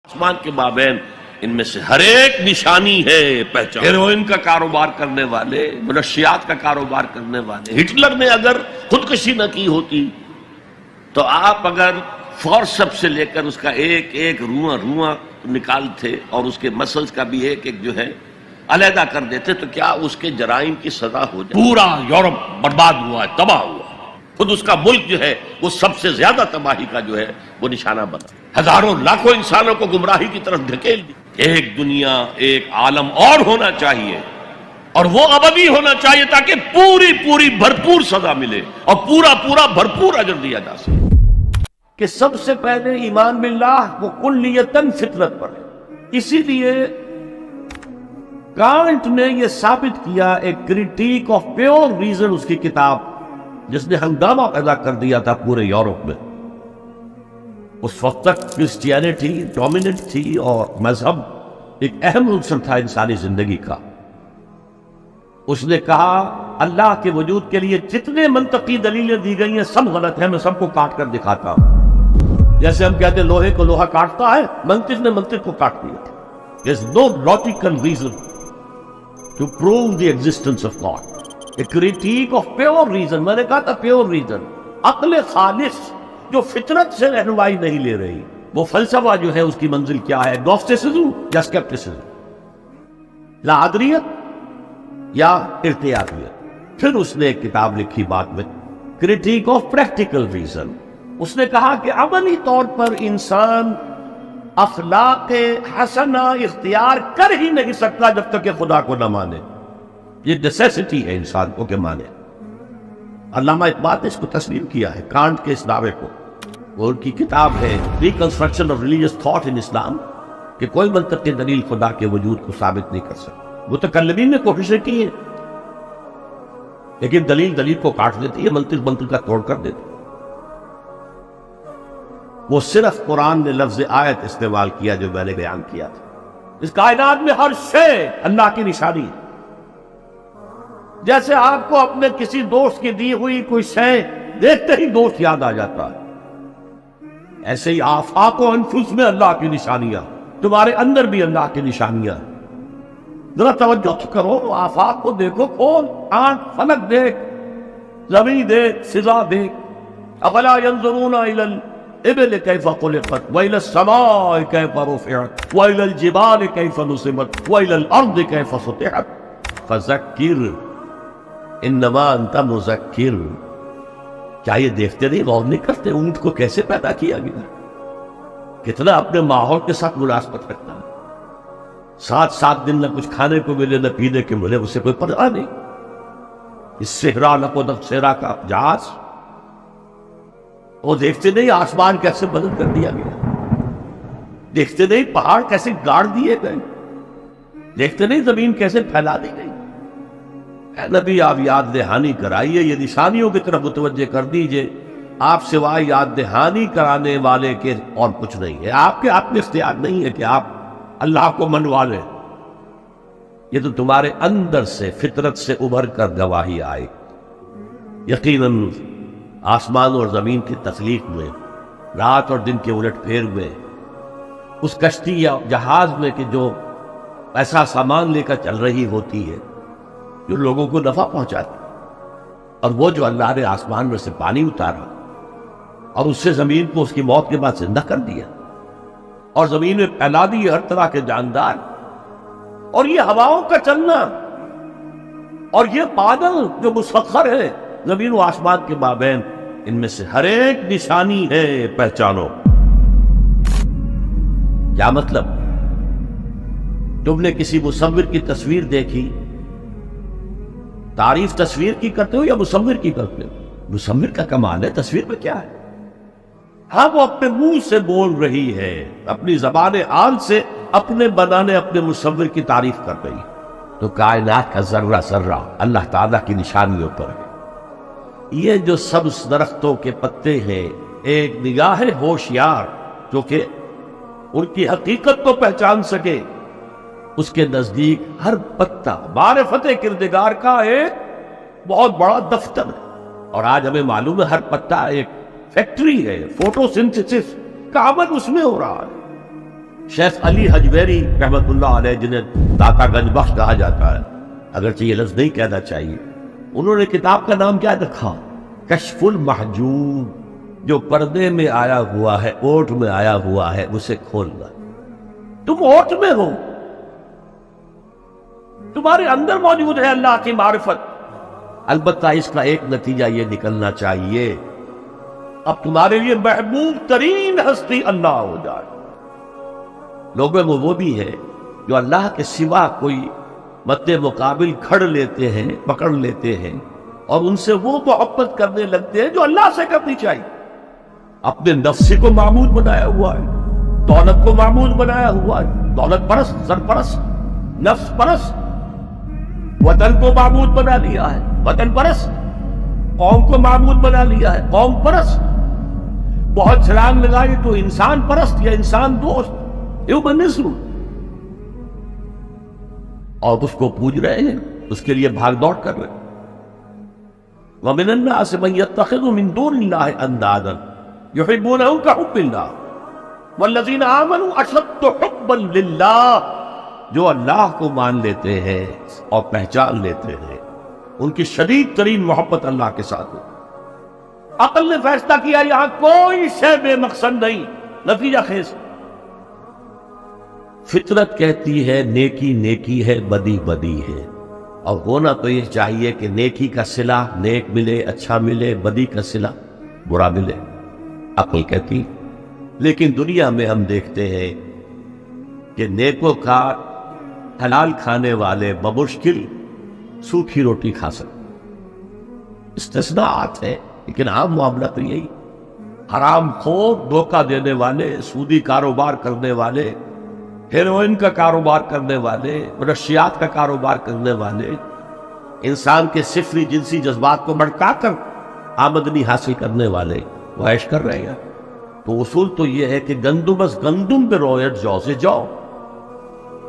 آسمان کے مابین ان میں سے ہر ایک نشانی ہے پہچان. ہیروئن کا کاروبار کرنے والے، منشیات کا کاروبار کرنے والے، ہٹلر نے اگر خودکشی نہ کی ہوتی تو آپ اگر فورسپ سے لے کر اس کا ایک ایک رواں نکالتے اور اس کے مسلز کا بھی ایک ایک جو ہے علیحدہ کر دیتے تو کیا اس کے جرائم کی سزا ہو جائے؟ پورا یورپ برباد ہوا ہے، تباہ ہوا. خود اس کا ملک جو ہے وہ سب سے زیادہ تباہی کا جو ہے وہ نشانہ بنا. ہزاروں لاکھوں انسانوں کو گمراہی کی طرف دھکیل دی. ایک دنیا، ایک عالم اور ہونا چاہیے، اور وہ ابدی ہونا چاہیے تاکہ پوری بھرپور سزا ملے اور پورا بھرپور اجر دیا جا سکے. کہ سب سے پہلے ایمان باللہ وہ کلیتاً فطرت پر ہے. اسی لیے کانٹ نے یہ ثابت کیا، ایک کریٹیک آف پیور ریزن اس کی کتاب، جس نے ہنگامہ پیدا کر دیا تھا پورے یورپ میں. اس وقت تک کرسچینٹی ڈومیننٹ تھی اور مذہب ایک اہم عنصر تھا انسانی زندگی کا. اس نے کہا اللہ کے وجود کے لیے جتنے منطقی دلیلیں دی گئی ہیں سب غلط ہیں، میں سب کو کاٹ کر دکھاتا ہوں. جیسے ہم کہتے ہیں لوہے کو لوہا کاٹتا ہے، منطق نے منطق کو کاٹ دیا. There's no logical reason to prove the existence of God. A critique of pure reason. میں نے کہا تھا pure reason، عقل خالص جو فطرت سے رہنمائی نہیں لے رہی. وہ فلسفہ جو ہے اس کی منزل کیا ہے؟ گنوسٹسزم یا اسکیپٹسزم، لا ادریت یا ارتیاحیت. پھر اس نے ایک کتاب لکھی بعد میں، کریٹیک آف پریکٹیکل ریزن. اس نے کہا کہ عملی طور پر انسان اخلاق حسنہ اختیار کر ہی نہیں سکتا جب تک کہ خدا کو نہ مانے. یہ نیسیسٹی ہے انسان کو کہ مانے. علامہ اقبال نے اس کو تسلیم کیا ہے، کانٹ کے اس دعوے کو. وہ ان کی کتاب ہے reconstruction of religious thought in Islam, کہ کوئی منطقی دلیل خدا کے وجود کو ثابت نہیں کر سکتا. متکلمین نے کوششیں کی ہیں لیکن دلیل کو کاٹ دیتی ہے، منطق کا توڑ کر دیتی. وہ صرف قرآن نے لفظ آیت استعمال کیا جو میں نے بیان کیا تھا. اس کائنات میں ہر شے اللہ کی نشانی ہے. جیسے آپ کو اپنے کسی دوست کی دی ہوئی کوئی شے دیکھتے ہی دوست یاد آ جاتا ہے، ایسے ہی آفاق و انفس میں اللہ کی نشانیاں، تمہارے اندر بھی اللہ کی نشانیاں. ذرا توجہ کرو، آفاق کو دیکھو، کھول آنکھ، فلک دیکھ، زمین دیکھ، فضا دیکھ. افلا ينظرون الى الابل كيف خلقت والى السماء كيف رفعت والى الجبال كيف نصبت والى الارض كيف سطحت فذكر انما انت مذکر. کیا یہ دیکھتے نہیں، غور نہیں کرتے اونٹ کو کیسے پیدا کیا گیا، کتنا اپنے ماحول کے ساتھ مناسبت رکھتا ہے. 7 دن نہ کچھ کھانے کو ملے نہ پینے کو ملے، اسے کوئی پرواہ نہیں. اس صحرا نقو صحرا کا جہاز، وہ دیکھتے نہیں آسمان کیسے بدل کر دیا گیا، دیکھتے نہیں پہاڑ کیسے گاڑ دیے گئے، دیکھتے نہیں زمین کیسے پھیلا دی گئی. اے نبی آپ یاد دہانی کرائیے، یہ نشانیوں کی طرف متوجہ کر دیجئے. آپ سوائے یاد دہانی کرانے والے کے اور کچھ نہیں ہے. آپ کے اختیار نہیں ہے کہ آپ اللہ کو منوا لیں. یہ تو تمہارے اندر سے فطرت سے ابھر کر گواہی آئے. یقیناً آسمان اور زمین کی تخلیق میں، رات اور دن کے الٹ پھیر میں، اس کشتی یا جہاز میں کہ جو ایسا سامان لے کر چل رہی ہوتی ہے جو لوگوں کو نفع پہنچاتی، اور وہ جو اللہ نے آسمان میں سے پانی اتارا اور اس سے زمین کو اس کی موت کے بعد زندہ کر دیا اور زمین میں پھیلا دی ہر طرح کے جاندار، اور یہ ہواؤں کا چلنا اور یہ بادل جو مسخر ہے زمین و آسمان کے مابین، ان میں سے ہر ایک نشانی ہے پہچانو. کیا مطلب؟ تم نے کسی مصور کی تصویر دیکھی، تعریف تصویر کی کرتے ہو یا مصور کی کرتے ہو؟ مصور کا کمال ہے، تصویر میں کیا ہے؟ ہاں وہ اپنے منہ سے بول رہی ہے، اپنی زبان آن سے اپنے بنانے اپنے مصور کی تعریف کر رہی. تو کائنات کا ذرہ ذرہ اللہ تعالیٰ کی نشانیوں پر ہے. یہ جو سبز درختوں کے پتے ہیں، ایک نگاہ ہوشیار جو کہ ان کی حقیقت کو پہچان سکے، اس کے نزدیک ہر پتا معرفت کردگار کا ایک بہت بڑا دفتر ہے. اور آج ہمیں معلوم ہے ہر پتا ایک فیکٹری ہے، فوٹو سنتھسس کا عمل اس میں ہو رہا ہے. شیخ علی حجویری رحمت اللہ علیہ، جنہیں داتا گنج بخش کہا جاتا ہے، اگرچہ یہ لفظ نہیں کہنا چاہیے، انہوں نے کتاب کا نام کیا رکھا؟ کشف المحجوب، جو پردے میں آیا ہوا ہے، اوٹ میں آیا ہوا ہے، اسے کھولنا۔ تم اوٹ میں ہو، تمہارے اندر موجود ہے اللہ کی معرفت، البتہ اس کا ایک نتیجہ یہ نکلنا چاہیے اب تمہارے لیے محبوب ترین ہستی اللہ ہو جائے۔ لوگوں میں وہ بھی ہے جو اللہ کے سوا کوئی مد مقابل کھڑ لیتے ہیں، پکڑ لیتے ہیں، اور ان سے وہ محبت کرنے لگتے ہیں جو اللہ سے کرنی چاہیے۔ اپنے نفس کو معبود بنایا ہوا ہے، دولت کو معبود بنایا ہوا ہے، دولت پرست، سرپرست، نفس پرست، وطن کو معبود بنا لیا ہے، وطن پرست، قوم کو معبود بنا لیا ہے، قوم پرست، بہت چھلانگ لگائی تو انسان پرست یا انسان دوست، ہیومنزم، اور اس کو پوج رہے ہیں، اس کے لیے بھاگ دوڑ کر رہے ہیں۔ وَمِنَ النَّاسِ مَن يَتَّخِذُ مِن دُونِ اللَّهِ أَندَادًا يُحِبُّونَهُم كَحُبِّ اللَّهِ وَالَّذِينَ آمَنُوا أَشَدُّ حُبًّا لِلَّهِ، جو اللہ کو مان لیتے ہیں اور پہچان لیتے ہیں، ان کی شدید ترین محبت اللہ کے ساتھ ہو۔ عقل نے فیصلہ کیا یہاں کوئی شے بے مقصد نہیں، نتیجہ خیز۔ فطرت کہتی ہے نیکی نیکی ہے، بدی بدی ہے، اور ہونا تو یہ چاہیے کہ نیکی کا صلہ نیک ملے، اچھا ملے، بدی کا صلہ برا ملے، عقل کہتی۔ لیکن دنیا میں ہم دیکھتے ہیں کہ نیکوکار حلال کھانے والے بمشکل سوکھی روٹی کھا سکتے، استثناءات ہے، لیکن عام معاملہ تو یہی۔ حرام خور، دھوکہ دینے والے، سودی کاروبار کرنے والے، ہیروئن کا کاروبار کرنے والے، منشیات کا کاروبار کرنے والے، انسان کے صفری جنسی جذبات کو بھڑکا کر آمدنی حاصل کرنے والے وہ عیش کر رہے ہیں۔ تو اصول تو یہ ہے کہ گندم از گندم پہ رویت، جو سے جو،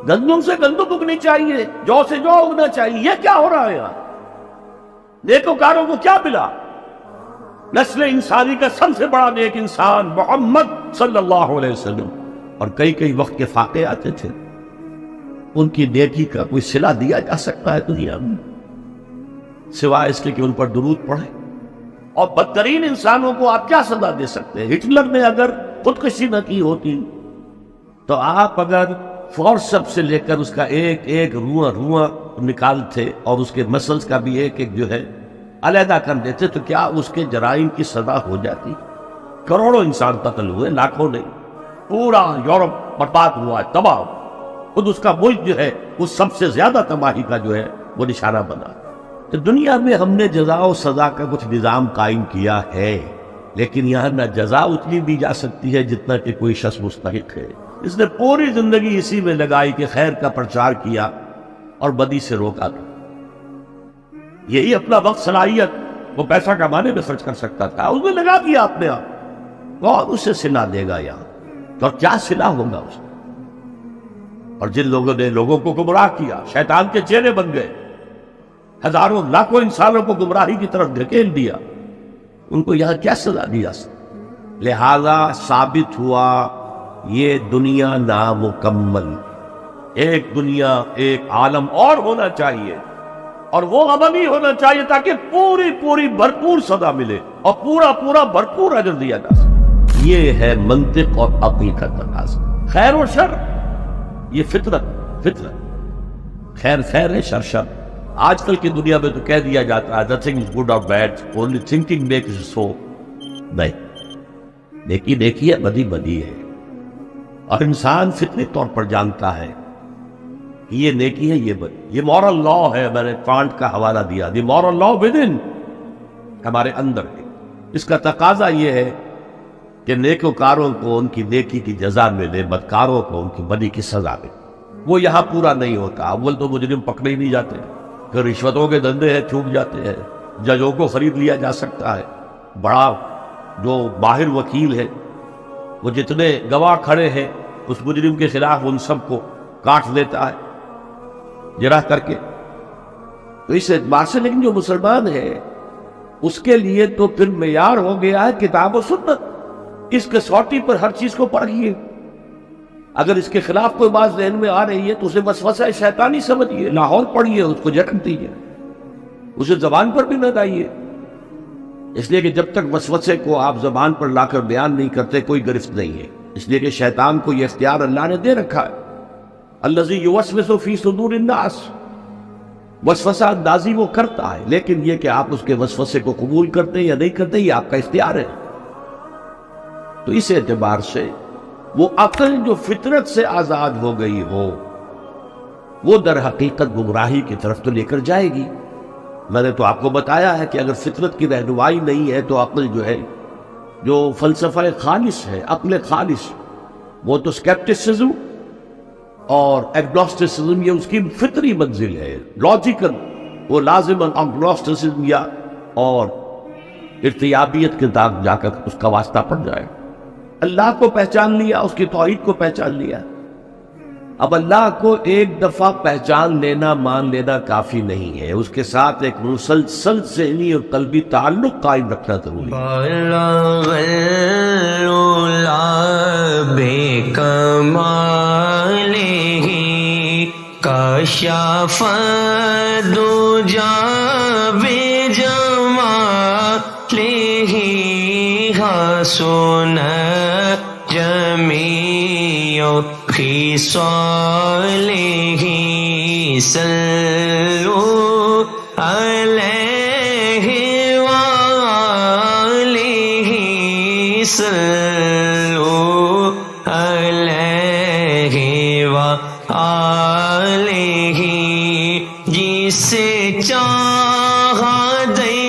گندم سے گندم اگنی چاہیے، جو سے جو اگنا چاہیے۔ یہ کیا ہو رہا ہے یہاں؟ نیکوکاروں کو کیا ملا؟ نسل انسانی کا سب سے بڑا نیک انسان محمد صلی اللہ علیہ وسلم، اور کئی کئی وقت کے فاقے آتے تھے، ان کی نیکی کا کوئی صلہ دیا جا سکتا ہے دنیا میں سوائے اس کے کہ ان پر درود پڑھے؟ اور بدترین انسانوں کو آپ کیا سزا دے سکتے ہیں؟ ہٹلر نے اگر خودکشی نہ کی ہوتی تو آپ اگر فورسپ سے لے کر اس کا ایک ایک رواں رواں نکالتے اور اس کے مسلز کا بھی ایک ایک جو ہے علیحدہ کر دیتے تو کیا اس کے جرائم کی سزا ہو جاتی؟ کروڑوں انسان قتل ہوئے، لاکھوں نہیں، پورا یورپ برباد ہوا ہے، تباہ۔ خود اس کا ملک جو ہے وہ سب سے زیادہ تباہی کا جو ہے وہ نشانہ بنا۔ تو دنیا میں ہم نے جزا و سزا کا کچھ نظام قائم کیا ہے، لیکن یہاں نہ جزا اتنی دی جا سکتی ہے جتنا کہ کوئی شخص مستحق ہے۔ اس نے پوری زندگی اسی میں لگائی کہ خیر کا پرچار کیا اور بدی سے روکا تھا۔ یہی اپنا وقت، صلاحیت وہ پیسہ کمانے میں خرچ کر سکتا تھا، اس میں لگا دیا اپنے آپ، اور اسے صلہ دے گا یہاں، اور کیا صلہ ہوگا اس میں؟ اور جن لوگوں نے لوگوں کو گمراہ کیا، شیطان کے چہرے بن گئے، ہزاروں لاکھوں انسانوں کو گمراہی کی طرف دھکیل دیا، ان کو یہاں کیا سزا دی جا سکتی؟ لہذا ثابت ہوا یہ دنیا نامکمل، ایک دنیا، ایک عالم اور ہونا چاہیے، اور وہ عملی ہونا چاہیے تاکہ پوری پوری بھرپور سزا ملے اور پورا پورا بھرپور اجر دیا جا سکے۔ یہ ہے منطق اور عقل کا تقاضا۔ خیر و شر یہ فطرت خیر خیر ہے، شر شر۔ آج کل کی دنیا میں تو کہہ دیا جاتا ہے nothing is good or bad, only thinking makes it so۔ نہیں، نیکی نیکی ہے، بدی بدی ہے، اور انسان فطری طور پر جانتا ہے یہ نیکی ہے، یہ بدی۔ یہ مورل لا ہے، میں نے کانٹ کا حوالہ دیا، دی مورل لا ودن، ہمارے اندر ہے۔ اس کا تقاضا یہ ہے کہ نیکوکاروں کو ان کی نیکی کی جزا ملے، بدکاروں کو ان کی بدی کی سزا ملے۔ وہ یہاں پورا نہیں ہوتا۔ اول تو مجرم پکڑے ہی نہیں جاتے، پھر رشوتوں کے دھندے ہیں چھوٹ جاتے ہیں، ججوں کو خرید لیا جا سکتا ہے، بڑا جو ماہر وکیل ہے وہ جتنے گواہ کھڑے ہیں اس مجرم کے خلاف ان سب کو کاٹ دیتا ہے جرح کر کے۔ تو اس اعتبار سے لیکن جو مسلمان ہے اس کے لیے تو پھر معیار ہو گیا ہے کتاب و سنت، اس کسوٹی پر ہر چیز کو پرکھیے۔ اگر اس کے خلاف کوئی بات ذہن میں آ رہی ہے تو اسے وسوسہ شیطانی سمجھیے، لاہور پڑھیے، اس کو جھٹک دیجیے، اسے زبان پر بھی نہ لائیے، اس لیے کہ جب تک وسوسے کو آپ زبان پر لا کر بیان نہیں کرتے کوئی گرفت نہیں ہے، اس لیے کہ شیطان کو یہ اختیار اللہ نے دے رکھا ہے۔ الذی یوسوس فی صدور الناس، وسوسہ اندازی وہ کرتا ہے، لیکن یہ کہ آپ اس کے وسوسے کو قبول کرتے یا نہیں کرتے یہ آپ کا اختیار ہے۔ تو اس اعتبار سے وہ عقل جو فطرت سے آزاد ہو گئی ہو وہ در حقیقت گمراہی کی طرف تو لے کر جائے گی۔ میں نے تو آپ کو بتایا ہے کہ اگر فطرت کی رہنمائی نہیں ہے تو عقل جو ہے، جو فلسفہ خالص ہے، عقل خالص، وہ تو سکیپٹسزم اور ایگنوسٹسزم یہ اس کی فطری منزل ہے، لاجیکل، وہ لازم ایگنوسٹسزم یا اور ارتیابیت کے داغ جا کر اس کا واسطہ پڑ جائے۔ اللہ کو پہچان لیا، اس کی توحید کو پہچان لیا، اب اللہ کو ایک دفعہ پہچان لینا، مان لینا کافی نہیں ہے، اس کے ساتھ ایک مسلسل ذہنی اور قلبی تعلق قائم رکھنا ضروری خصاله صلوا عليه وآله صلوا عليه وآله جسے چاہا دے